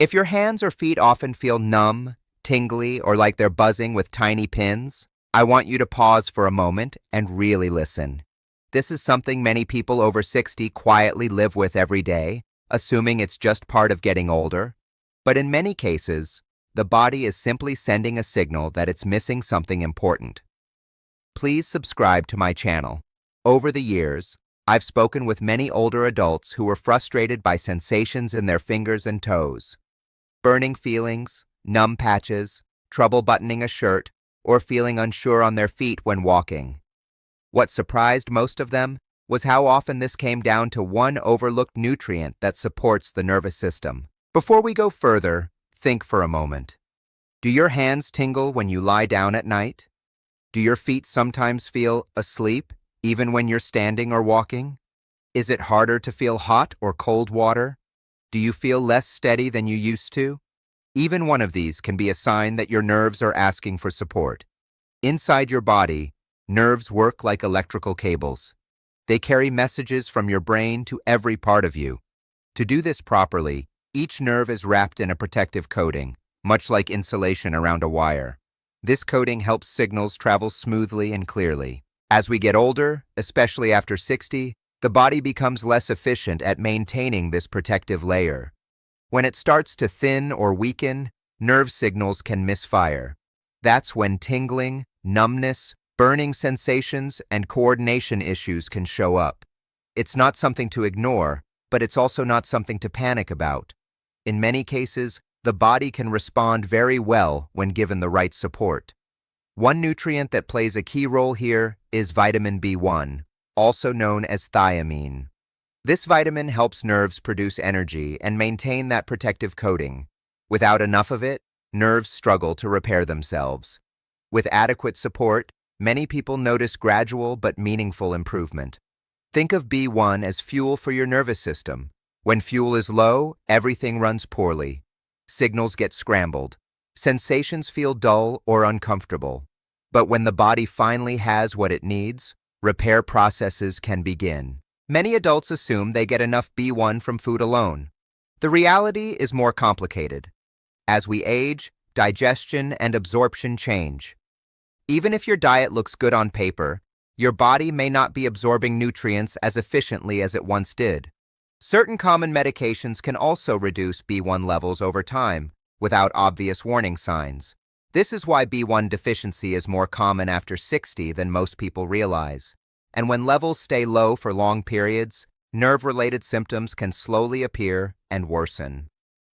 If your hands or feet often feel numb, tingly, or like they're buzzing with tiny pins, I want you to pause for a moment and really listen. This is something many people over 60 quietly live with every day, assuming it's just part of getting older. But in many cases, the body is simply sending a signal that it's missing something important. Please subscribe to my channel. Over the years, I've spoken with many older adults who were frustrated by sensations in their fingers and toes. Burning feelings, numb patches, trouble buttoning a shirt, or feeling unsure on their feet when walking. What surprised most of them was how often this came down to one overlooked nutrient that supports the nervous system. Before we go further, think for a moment. Do your hands tingle when you lie down at night? Do your feet sometimes feel asleep, even when you're standing or walking? Is it harder to feel hot or cold water? Do you feel less steady than you used to? Even one of these can be a sign that your nerves are asking for support. Inside your body, nerves work like electrical cables. They carry messages from your brain to every part of you. To do this properly, each nerve is wrapped in a protective coating, much like insulation around a wire. This coating helps signals travel smoothly and clearly. As we get older, especially after 60, the body becomes less efficient at maintaining this protective layer. When it starts to thin or weaken, nerve signals can misfire. That's when tingling, numbness, burning sensations, and coordination issues can show up. It's not something to ignore, but it's also not something to panic about. In many cases, the body can respond very well when given the right support. One nutrient that plays a key role here is vitamin B1, also known as thiamine. This vitamin helps nerves produce energy and maintain that protective coating. Without enough of it, nerves struggle to repair themselves. With adequate support, many people notice gradual but meaningful improvement. Think of B1 as fuel for your nervous system. When fuel is low, everything runs poorly. Signals get scrambled. Sensations feel dull or uncomfortable. But when the body finally has what it needs, repair processes can begin. Many adults assume they get enough B1 from food alone. The reality is more complicated. As we age, digestion and absorption change. Even if your diet looks good on paper, your body may not be absorbing nutrients as efficiently as it once did. Certain common medications can also reduce B1 levels over time, without obvious warning signs. This is why B1 deficiency is more common after 60 than most people realize. And when levels stay low for long periods, nerve-related symptoms can slowly appear and worsen.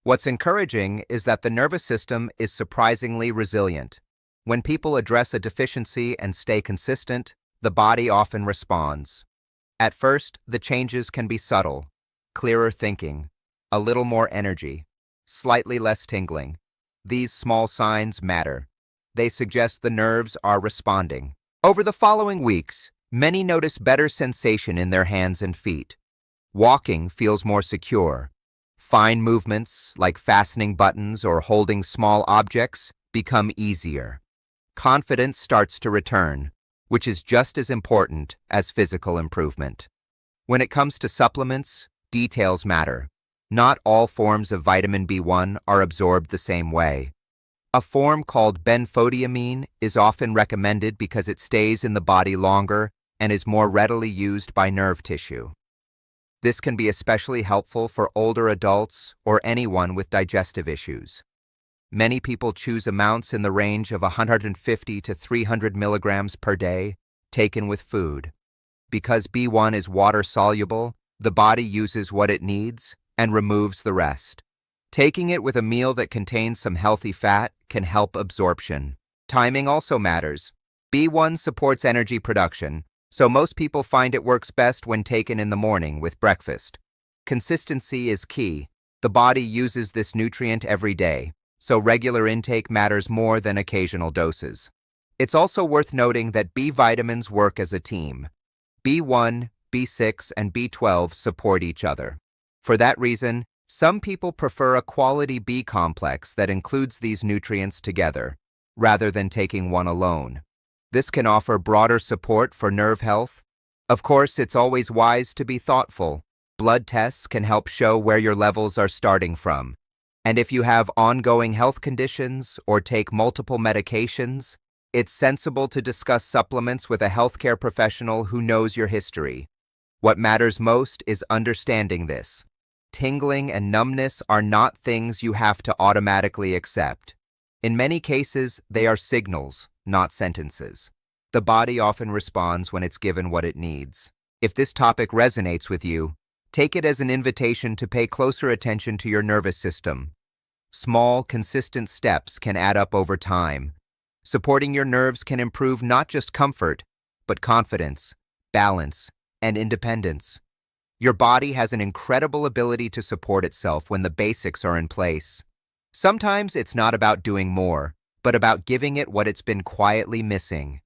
What's encouraging is that the nervous system is surprisingly resilient. When people address a deficiency and stay consistent, the body often responds. At first, the changes can be subtle: clearer thinking, a little more energy, slightly less tingling. These small signs matter. They suggest the nerves are responding. Over the following weeks, many notice better sensation in their hands and feet. Walking feels more secure. Fine movements, like fastening buttons or holding small objects, become easier. Confidence starts to return, which is just as important as physical improvement. When it comes to supplements, details matter. Not all forms of vitamin B1 are absorbed the same way. A form called benfotiamine is often recommended because it stays in the body longer and is more readily used by nerve tissue. This can be especially helpful for older adults or anyone with digestive issues. Many people choose amounts in the range of 150 to 300 milligrams per day, taken with food. Because B1 is water-soluble, the body uses what it needs and removes the rest. Taking it with a meal that contains some healthy fat can help absorption. Timing also matters. B1 supports energy production, so most people find it works best when taken in the morning with breakfast. Consistency is key. The body uses this nutrient every day, so regular intake matters more than occasional doses. It's also worth noting that B vitamins work as a team. B1, B6, and B12 support each other. For that reason, some people prefer a quality B complex that includes these nutrients together, rather than taking one alone. This can offer broader support for nerve health. Of course, it's always wise to be thoughtful. Blood tests can help show where your levels are starting from. And if you have ongoing health conditions or take multiple medications, it's sensible to discuss supplements with a healthcare professional who knows your history. What matters most is understanding this. Tingling and numbness are not things you have to automatically accept. In many cases, they are signals, not sentences. The body often responds when it's given what it needs. If this topic resonates with you, take it as an invitation to pay closer attention to your nervous system. Small, consistent steps can add up over time. Supporting your nerves can improve not just comfort, but confidence, balance, and independence. Your body has an incredible ability to support itself when the basics are in place. Sometimes it's not about doing more, but about giving it what it's been quietly missing.